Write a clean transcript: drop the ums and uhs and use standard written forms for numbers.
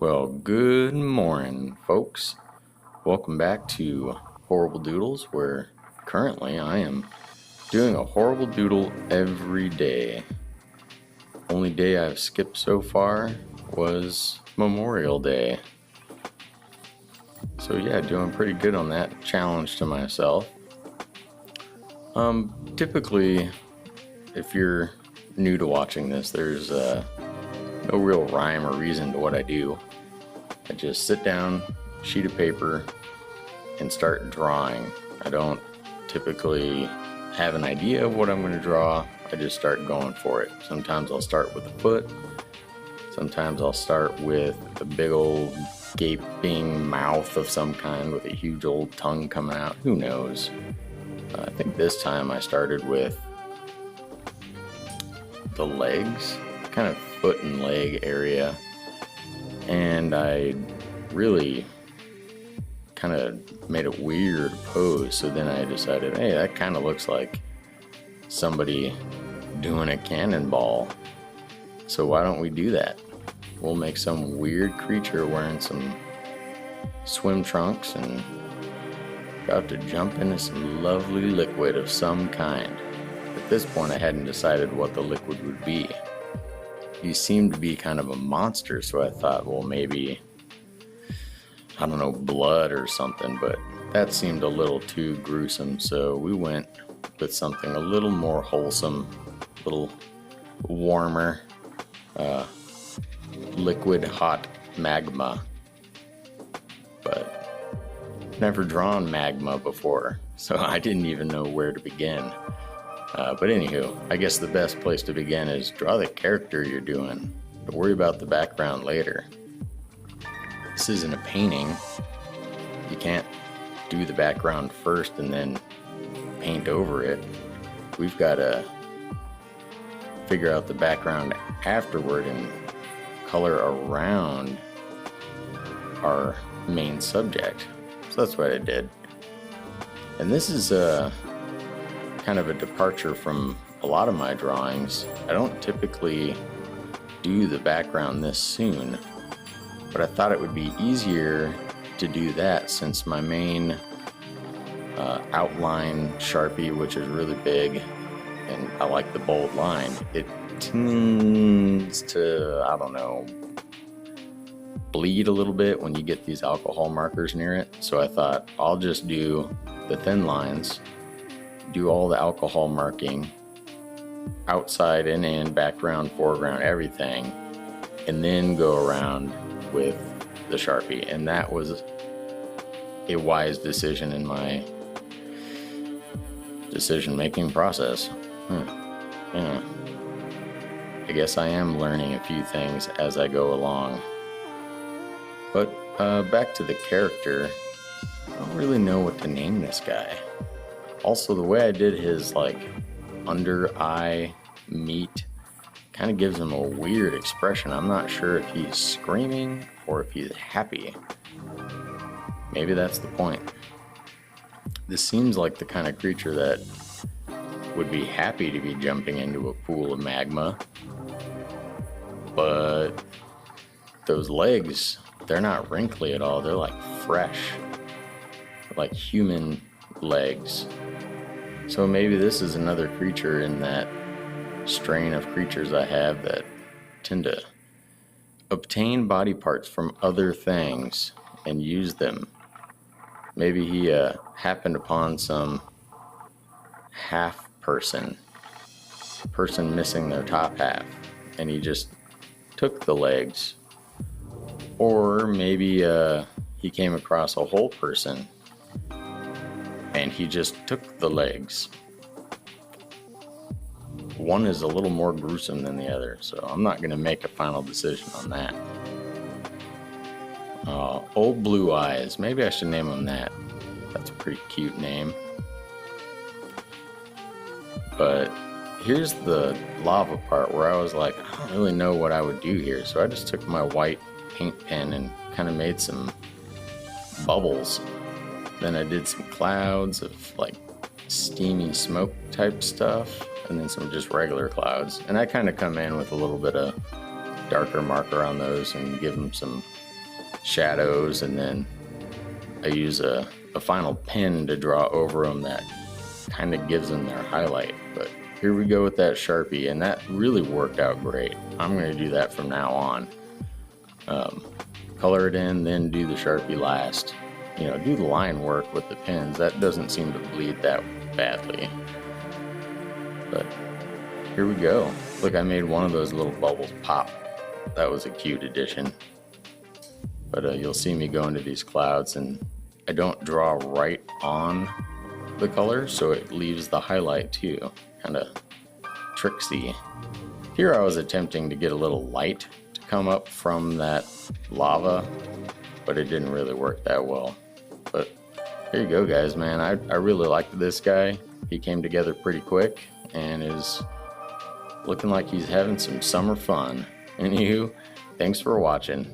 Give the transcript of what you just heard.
Well, good morning, folks. Welcome back to Horrible Doodles, where currently I am doing a horrible doodle every day. Only day I've skipped so far was Memorial Day. So yeah, doing pretty good on that challenge to myself. Typically, if you're new to watching this, there's no real rhyme or reason to what I do. I just sit down, sheet of paper, and start drawing. I don't typically have an idea of what I'm going to draw. I just start going for it. Sometimes I'll start with a foot. Sometimes I'll start with a big old gaping mouth of some kind with a huge old tongue coming out. Who knows? I think this time I started with the legs, kind of foot and leg area, and I really kind of made a weird pose. So then I decided, hey, that kind of looks like somebody doing a cannonball, so why don't we do that? We'll make some weird creature wearing some swim trunks and about to jump into some lovely liquid of some kind. At this point, I hadn't decided what the liquid would be. He seemed to be kind of a monster, so I thought, well, maybe, I don't know, blood or something, but that seemed a little too gruesome, so we went with something a little more wholesome, a little warmer, liquid hot magma. But never drawn magma before, so I didn't even know where to begin. But anywho, I guess the best place to begin is draw the character you're doing. Don't worry about the background later. This isn't a painting. You can't do the background first and then paint over it. We've got to figure out the background afterward and color around our main subject. So that's what I did. And this is kind of a departure from a lot of my drawings. I don't typically do the background this soon, but I thought it would be easier to do that since my main outline Sharpie, which is really big, and I like the bold line, it tends to, I don't know, bleed a little bit when you get these alcohol markers near it. So I thought I'll just do the thin lines, do all the alcohol marking, outside and in, background, foreground, everything, and then go around with the Sharpie. And that was a wise decision in my decision-making process. Yeah. I guess I am learning a few things as I go along. But back to the character, I don't really know what to name this guy. Also, the way I did his under eye meat kind of gives him a weird expression. I'm not sure if he's screaming or if he's happy. Maybe that's the point. This seems like the kind of creature that would be happy to be jumping into a pool of magma. But those legs, they're not wrinkly at all. They're like fresh, like human legs. So maybe this is another creature in that strain of creatures I have that tend to obtain body parts from other things and use them. Maybe he happened upon some half person missing their top half, and he just took the legs. Or maybe he came across a whole person and he just took the legs. One is a little more gruesome than the other, so I'm not going to make a final decision on that. Old Blue Eyes. Maybe I should name him that. That's a pretty cute name. But here's the lava part where I was like, I don't really know what I would do here. So I just took my white paint pen and kind of made some bubbles. Then I did some clouds of steamy smoke type stuff, and then some just regular clouds. And I kind of come in with a little bit of darker marker on those and give them some shadows, and then I use a final pen to draw over them that kind of gives them their highlight. But here we go with that Sharpie, and that really worked out great. I'm going to do that from now on. Color it in, then do the Sharpie last. You know, do the line work with the pens. That doesn't seem to bleed that badly. But here we go. Look, I made one of those little bubbles pop. That was a cute addition. But you'll see me go into these clouds, and I don't draw right on the color, so it leaves the highlight too. Kind of tricksy. Here I was attempting to get a little light to come up from that lava, but it didn't really work that well. But there you go, guys, man. I really liked this guy. He came together pretty quick and is looking like he's having some summer fun. Anywho, thanks for watching.